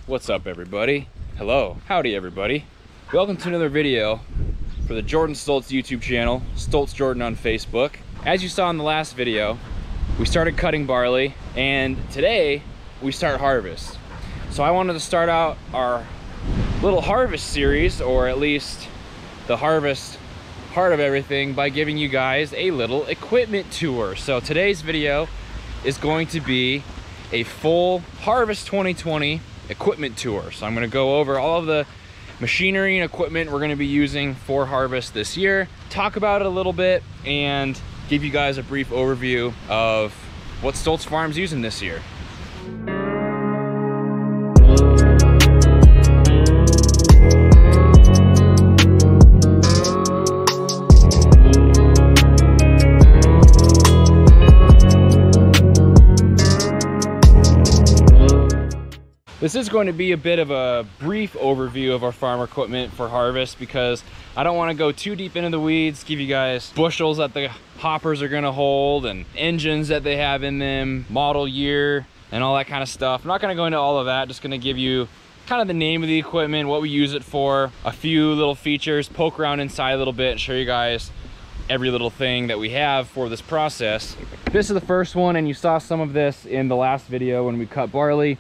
What's up, everybody? Hello, howdy everybody. Welcome to another video for the Jordan Stoltz YouTube channel, Stoltz Jordan on Facebook. As you saw in the last video, we started cutting barley, and today we start harvest. So I wanted to start out our little harvest series, or at least the harvest part of everything, by giving you guys a little equipment tour. So today's video is going to be a full Harvest 2020 equipment tour. So I'm going to go over all of the machinery and equipment we're going to be using for harvest this year, talk about it a little bit, and give you guys a brief overview of what Stoltz Farm's using this year. This is going to be a bit of a brief overview of our farm equipment for harvest, because I don't want to go too deep into the weeds, give you guys bushels that the hoppers are going to hold and engines that they have in them, model year, and all that kind of stuff. I'm not going to go into all of that, just going to give you kind of the name of the equipment, what we use it for, a few little features, poke around inside a little bit, and show you guys every little thing that we have for this process. This is the first one, and you saw some of this in the last video when we cut barley.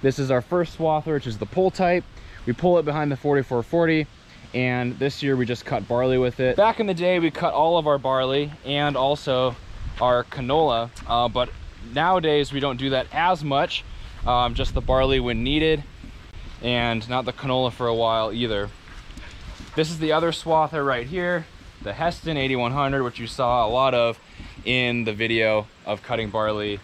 This is our first swather, which is the pull type. We pull it behind the 4440, and this year we just cut barley with it. Back in the day, we cut all of our barley and also our canola, but nowadays we don't do that as much, just the barley when needed, and not the canola for a while either. This is the other swather right here, the Heston 8100, which you saw a lot of in the video of cutting barley,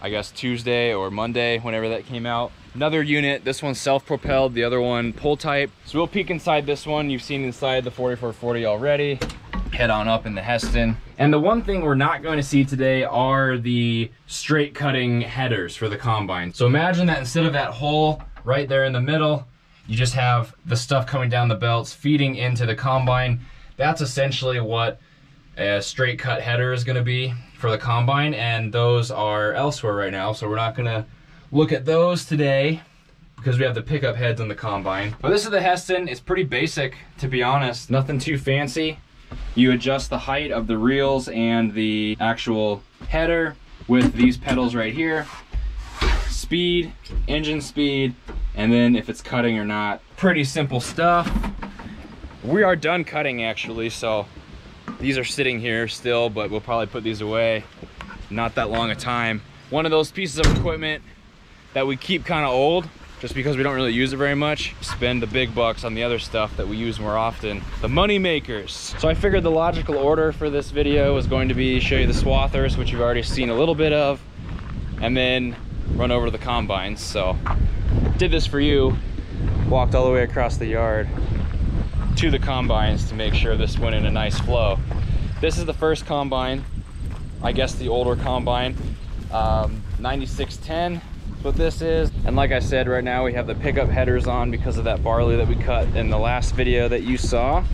I guess Tuesday or Monday, whenever that came out. Another unit, this one's self-propelled, the other one pull type. So we'll peek inside this one. You've seen inside the 4440 already. Head on up in the Heston. And the one thing we're not going to see today are the straight cutting headers for the combine. So imagine that instead of that hole right there in the middle, you just have the stuff coming down the belts feeding into the combine. That's essentially what a straight cut header is going to be for the combine, and those are elsewhere right now, so we're not going to look at those today because we have the pickup heads on the combine. But this is the Heston. It's pretty basic, to be honest, nothing too fancy. You adjust the height of the reels and the actual header with these pedals right here, speed, engine speed, and then if it's cutting or not. Pretty simple stuff. We are done cutting actually, so these are sitting here still, but we'll probably put these away not that long a time. One of those pieces of equipment that we keep kind of old just because we don't really use it very much. Spend the big bucks on the other stuff that we use more often, the money makers. So I figured the logical order for this video was going to be show you the swathers, which you've already seen a little bit of, and then run over to the combines. So did this for you, walked all the way across the yard to the combines to make sure this went in a nice flow. This is the first combine, I guess the older combine, 9610 is what this is. And like I said, right now we have the pickup headers on because of that barley that we cut in the last video that you saw.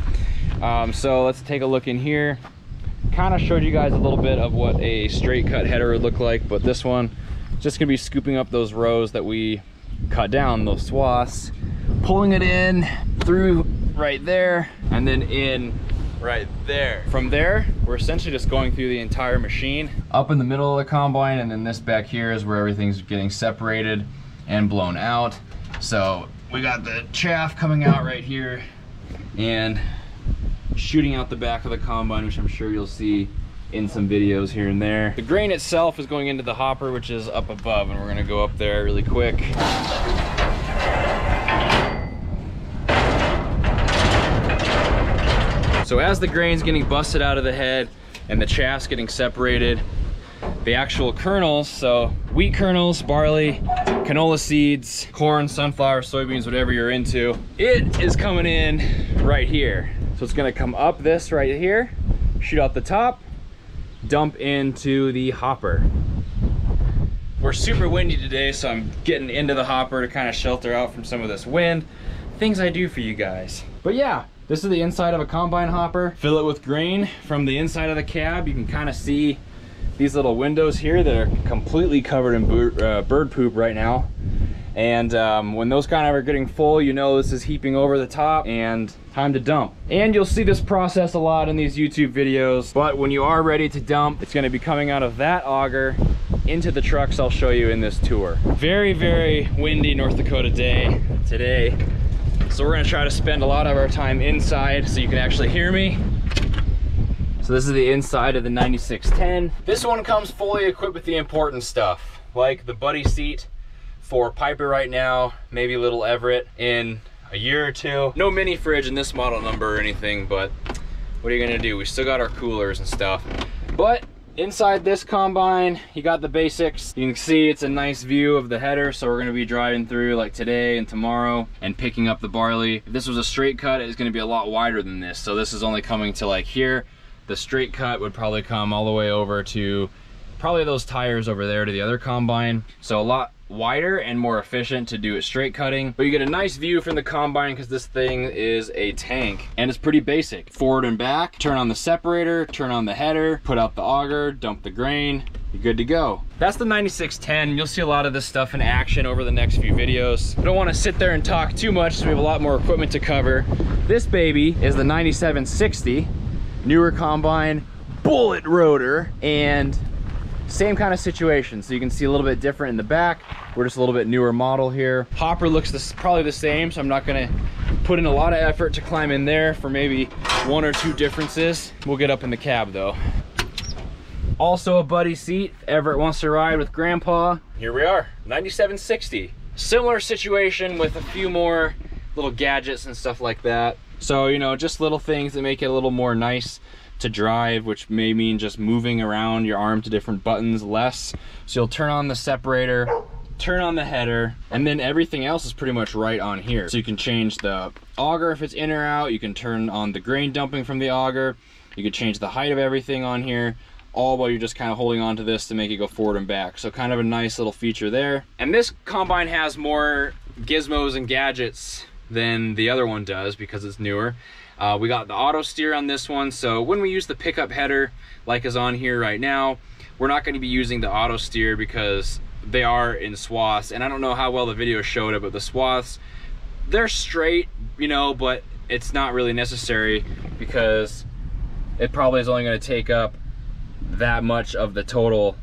So let's take a look in here. Kind of showed you guys a little bit of what a straight cut header would look like, but this one just gonna be scooping up those rows that we cut down, those swaths, pulling it in through right there and then in right there. From there, we're essentially just going through the entire machine up in the middle of the combine, and then this back here is where everything's getting separated and blown out. So we got the chaff coming out right here and shooting out the back of the combine, which I'm sure you'll see in some videos here and there. The grain itself is going into the hopper, which is up above, and we're gonna go up there really quick. So as the grain's getting busted out of the head and the chaff's getting separated, the actual kernels, so wheat kernels, barley, canola seeds, corn, sunflower, soybeans, whatever you're into, it is coming in right here. So it's gonna come up this right here, shoot out the top, dump into the hopper. We're super windy today, so I'm getting into the hopper to kind of shelter out from some of this wind. Things I do for you guys. But yeah, this is the inside of a combine hopper. Fill it with grain from the inside of the cab. You can kind of see these little windows here that are completely covered in bird poop right now. And when those kind of are getting full, you know this is heaping over the top and time to dump. And you'll see this process a lot in these YouTube videos, but when you are ready to dump, it's gonna be coming out of that auger into the trucks I'll show you in this tour. Very, very windy North Dakota day today. So we're gonna try to spend a lot of our time inside so you can actually hear me. So this is the inside of the 9610. This one comes fully equipped with the important stuff, like the buddy seat for Piper right now, maybe little Everett in a year or two. No mini fridge in this model number or anything, but what are you gonna do? We still got our coolers and stuff. But inside this combine, you got the basics. You can see it's a nice view of the header, so we're gonna be driving through like today and tomorrow and picking up the barley. If this was a straight cut, it's gonna be a lot wider than this. So this is only coming to like here. The straight cut would probably come all the way over to probably those tires over there to the other combine. So a lot wider and more efficient to do it straight cutting, but you get a nice view from the combine because this thing is a tank and it's pretty basic. Forward and back, turn on the separator, turn on the header, put out the auger, dump the grain, you're good to go. That's the 9610. You'll see a lot of this stuff in action over the next few videos. I don't want to sit there and talk too much, so we have a lot more equipment to cover. This baby is the 9760, newer combine, bullet rotor, and same kind of situation. So you can see a little bit different in the back. We're just a little bit newer model here. Hopper looks probably the same, so I'm not gonna put in a lot of effort to climb in there for maybe 1 or 2 differences. We'll get up in the cab though. Also a buddy seat if Everett wants to ride with Grandpa. Here we are, 9760. Similar situation with a few more little gadgets and stuff like that. So, you know, just little things that make it a little more nice to drive, which may mean just moving around your arm to different buttons less. So you'll turn on the separator, turn on the header, and then everything else is pretty much right on here. So you can change the auger if it's in or out, you can turn on the grain dumping from the auger, you can change the height of everything on here, all while you're just kind of holding on to this to make it go forward and back. So kind of a nice little feature there. And this combine has more gizmos and gadgets than the other one does because it's newer. We got the auto steer on this one, so when we use the pickup header like is on here right now, we're not going to be using the auto steer because they are in swaths, and I don't know how well the video showed it, but the swaths, they're straight, you know, but it's not really necessary because it probably is only going to take up that much of the total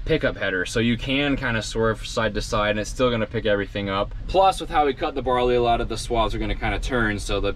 pickup header, so you can kind of swerve side to side and it's still going to pick everything up. Plus, with how we cut the barley, a lot of the swaths are going to kind of turn, so the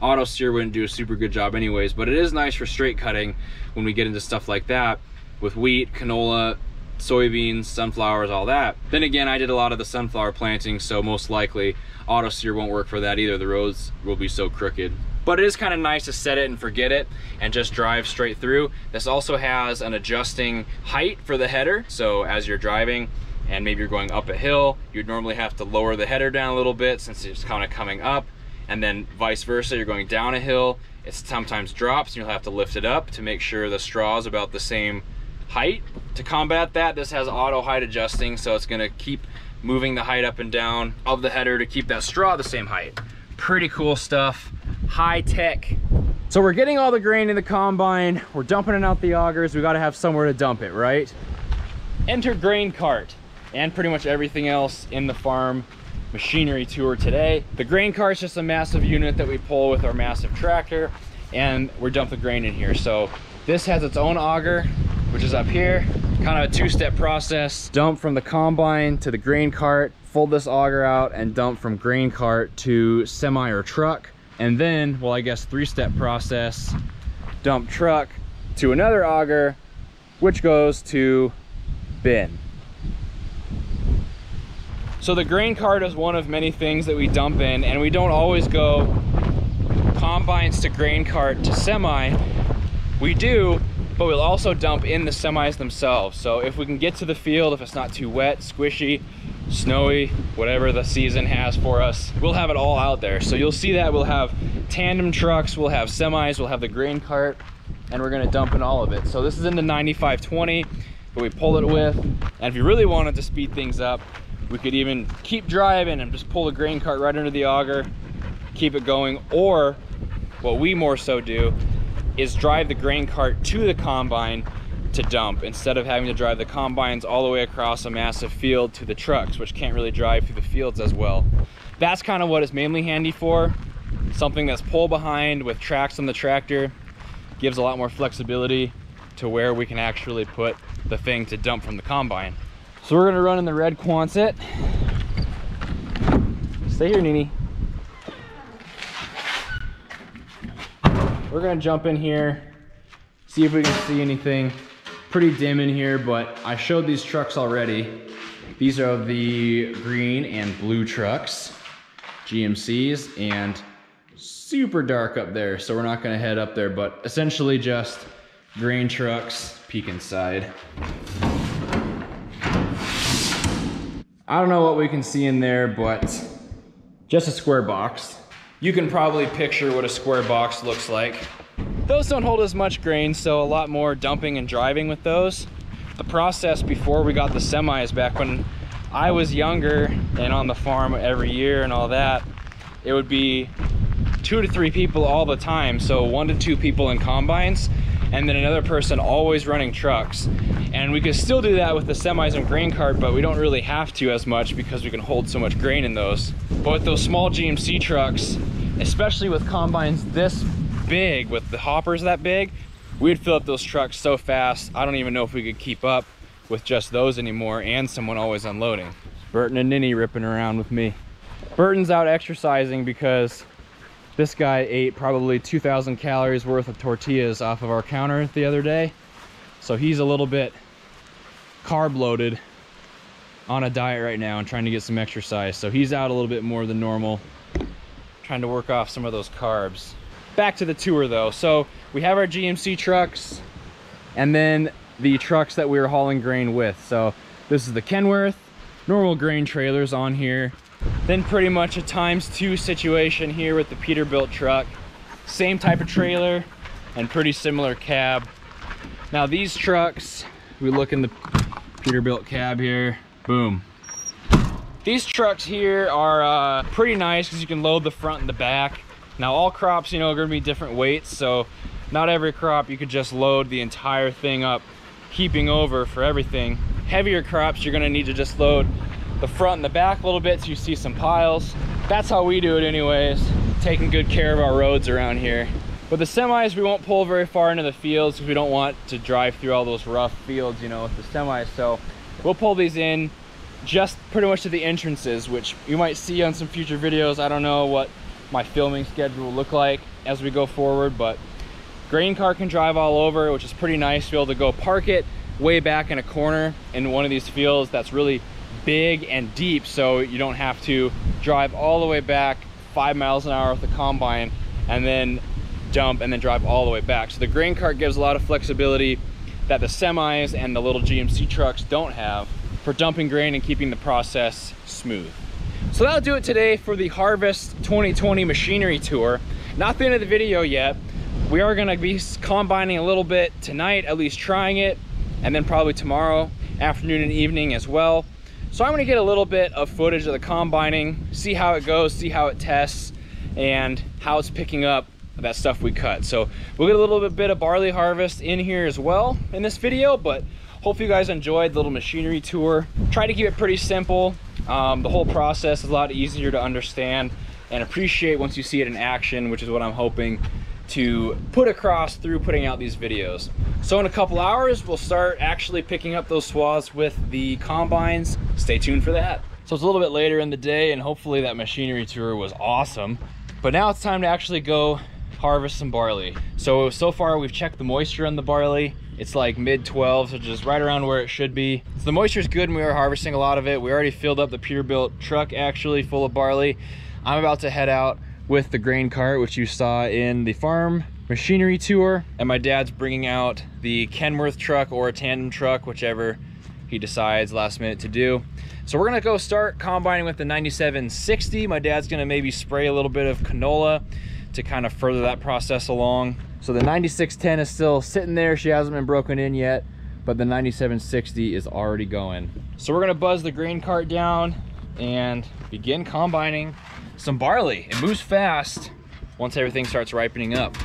auto steer wouldn't do a super good job anyways, but it is nice for straight cutting when we get into stuff like that with wheat, canola, soybeans, sunflowers, all that. Then again, I did a lot of the sunflower planting, so most likely auto steer won't work for that either. The roads will be so crooked. But it is kind of nice to set it and forget it and just drive straight through. This also has an adjusting height for the header, so as you're driving and maybe you're going up a hill, you'd normally have to lower the header down a little bit since it's kind of coming up, and then vice versa, you're going down a hill, it sometimes drops and you'll have to lift it up to make sure the straw is about the same height. To combat that, this has auto height adjusting, so it's gonna keep moving the height up and down of the header to keep that straw the same height. Pretty cool stuff, high tech. So we're getting all the grain in the combine, we're dumping it out the augers, we gotta have somewhere to dump it, right? Enter grain cart and pretty much everything else in the farm machinery tour today. The grain cart is just a massive unit that we pull with our massive tractor, and we're dumping the grain in here. So this has its own auger, which is up here, kind of a 2-step process. Dump from the combine to the grain cart, fold this auger out, and dump from grain cart to semi or truck. And then, well, I guess 3-step process, dump truck to another auger, which goes to bin. So the grain cart is one of many things that we dump in, and we don't always go combines to grain cart to semi. We do, but we'll also dump in the semis themselves. So if we can get to the field, if it's not too wet, squishy, snowy, whatever the season has for us, we'll have it all out there. So you'll see that we'll have tandem trucks, we'll have semis, we'll have the grain cart, and we're gonna dump in all of it. So this is in the 9520 that we pulled it with, and if you really wanted to speed things up, we could even keep driving and just pull the grain cart right under the auger, keep it going. Or what we more so do is drive the grain cart to the combine, to dump, instead of having to drive the combines all the way across a massive field to the trucks, which can't really drive through the fields as well. That's kind of what it's mainly handy for. Something that's pull behind with tracks on the tractor gives a lot more flexibility to where we can actually put the thing to dump from the combine. So we're gonna run in the red Quonset. Stay here, Nini. We're gonna jump in here, see if we can see anything. Pretty dim in here, but I showed these trucks already. These are the green and blue trucks, GMCs, and super dark up there, so we're not gonna head up there, but essentially just grain trucks. Peek inside. I don't know what we can see in there, but just a square box. You can probably picture what a square box looks like. Those don't hold as much grain, so a lot more dumping and driving with those. The process before we got the semis, back when I was younger and on the farm every year and all that, it would be 2 to 3 people all the time. So 1 to 2 people in combines, and then another person always running trucks. And we could still do that with the semis and grain cart, but we don't really have to as much because we can hold so much grain in those. But with those small GMC trucks, especially with combines this big, with the hoppers that big, we'd fill up those trucks so fast. I don't even know if we could keep up with just those anymore, and someone always unloading. Burton and Nini ripping around with me. Burton's out exercising because this guy ate probably 2,000 calories worth of tortillas off of our counter the other day. So he's a little bit carb loaded on a diet right now and trying to get some exercise. So he's out a little bit more than normal, trying to work off some of those carbs. Back to the tour though. So we have our GMC trucks and then the trucks that we were hauling grain with. So this is the Kenworth, normal grain trailers on here. Then pretty much a ×2 situation here with the Peterbilt truck. Same type of trailer and pretty similar cab. Now these trucks, we look in the Peterbilt cab here, boom. These trucks here are pretty nice because you can load the front and the back. Now all crops, you know, are gonna be different weights, so not every crop you could just load the entire thing up, heaping over for everything. Heavier crops, you're gonna need to just load the front and the back a little bit so you see some piles. That's how we do it anyways, taking good care of our roads around here. With the semis, we won't pull very far into the fields because we don't want to drive through all those rough fields, you know, with the semis. So we'll pull these in just pretty much to the entrances, which you might see on some future videos. I don't know what my filming schedule will look like as we go forward, but grain car can drive all over, which is pretty nice to be able to go park it way back in a corner in one of these fields that's really big and deep, so you don't have to drive all the way back 5 miles an hour with the combine and then dump and then drive all the way back. So the grain cart gives a lot of flexibility that the semis and the little GMC trucks don't have for dumping grain and keeping the process smooth. So that'll do it today for the Harvest 2020 machinery tour. Not the end of the video yet. We are gonna be combining a little bit tonight, at least trying it, and then probably tomorrow afternoon and evening as well. So I'm gonna get a little bit of footage of the combining, see how it goes, see how it tests, and how it's picking up that stuff we cut. So we'll get a little bit of barley harvest in here as well in this video, but hopefully you guys enjoyed the little machinery tour. Try to keep it pretty simple. The whole process is a lot easier to understand and appreciate once you see it in action, which is what I'm hoping to put across through putting out these videos. So in a couple hours, we'll start actually picking up those swaths with the combines. Stay tuned for that. So it's a little bit later in the day, and hopefully that machinery tour was awesome. But now it's time to actually go harvest some barley. So far we've checked the moisture on the barley. It's like mid-12s, which is right around where it should be. So the moisture is good and we are harvesting a lot of it. We already filled up the Peterbilt truck actually full of barley. I'm about to head out with the grain cart, which you saw in the farm machinery tour. And my dad's bringing out the Kenworth truck or a tandem truck, whichever he decides last minute to do. So we're gonna go start combining with the 9760. My dad's gonna maybe spray a little bit of canola to kind of further that process along. So the 9610 is still sitting there. She hasn't been broken in yet, but the 9760 is already going. So we're gonna buzz the grain cart down and begin combining some barley. It moves fast once everything starts ripening up.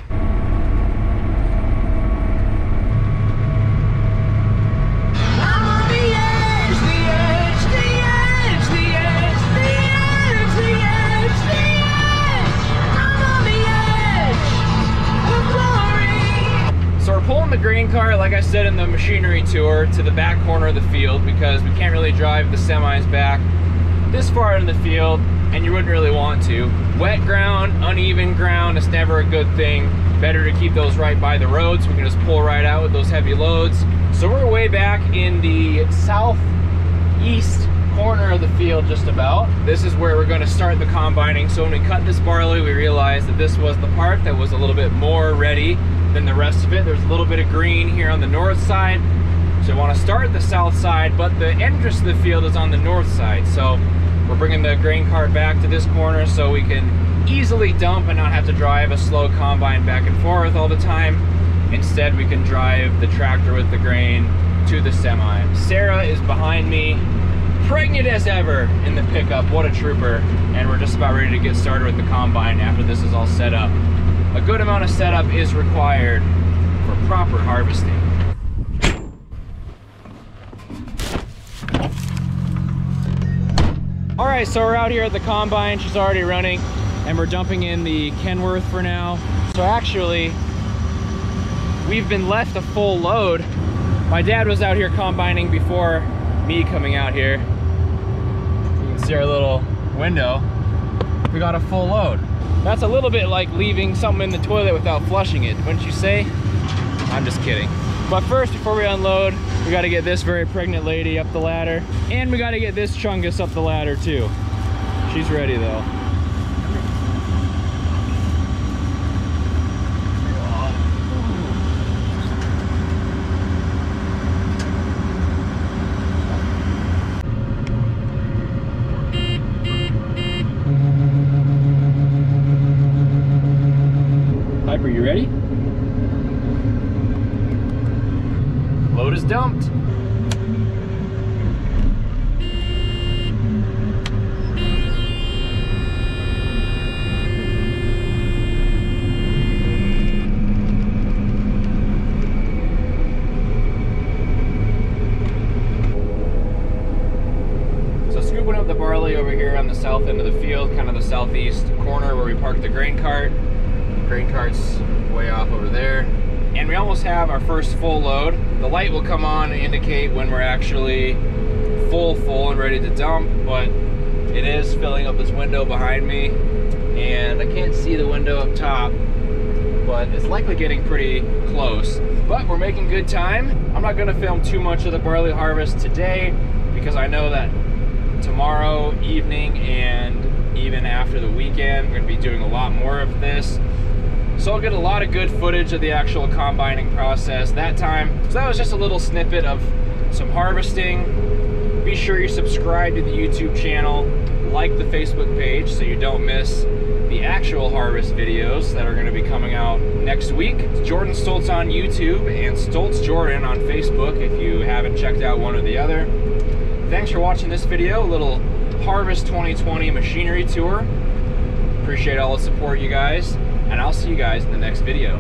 grain cart, like I said in the machinery tour, to the back corner of the field because we can't really drive the semis back this far in the field, and you wouldn't really want to. Wet ground, uneven ground, it's never a good thing. Better to keep those right by the road so we can just pull right out with those heavy loads. So we're way back in the southeast corner of the field, just about. This is where we're going to start the combining. So when we cut this barley, we realized that this was the part that was a little bit more ready than the rest of it. There's a little bit of green here on the north side, so we want to start the south side, but the entrance to the field is on the north side. So we're bringing the grain cart back to this corner so we can easily dump and not have to drive a slow combine back and forth all the time. Instead, we can drive the tractor with the grain to the semi. Sarah is behind me, pregnant as ever in the pickup. What a trooper. And we're just about ready to get started with the combine after this is all set up. A good amount of setup is required for proper harvesting. All right, so we're out here at the combine. She's already running, and we're dumping in the Kenworth for now. So actually, we've been left a full load. My dad was out here combining before me coming out here. You can see our little window. We got a full load. That's a little bit like leaving something in the toilet without flushing it, wouldn't you say? I'm just kidding. But first, before we unload, we gotta get this very pregnant lady up the ladder. And we gotta get this chungus up the ladder too. She's ready though. Piper, you ready? Load is dumped. So scooping up the barley over here on the south end of the field, kind of the southeast corner where we parked the grain cart. Grain cart's way off over there. And we almost have our first full load. The light will come on and indicate when we're actually full and ready to dump, but it is filling up this window behind me, and I can't see the window up top, but it's likely getting pretty close. But we're making good time. I'm not gonna film too much of the barley harvest today because I know that tomorrow evening and even after the weekend, we're gonna be doing a lot more of this. So I'll get a lot of good footage of the actual combining process that time. So that was just a little snippet of some harvesting. Be sure you subscribe to the YouTube channel, like the Facebook page so you don't miss the actual harvest videos that are going to be coming out next week. It's Jordan Stoltz on YouTube and Stoltz Jordan on Facebook if you haven't checked out one or the other. Thanks for watching this video, a little Harvest 2020 machinery tour. Appreciate all the support, you guys. And I'll see you guys in the next video.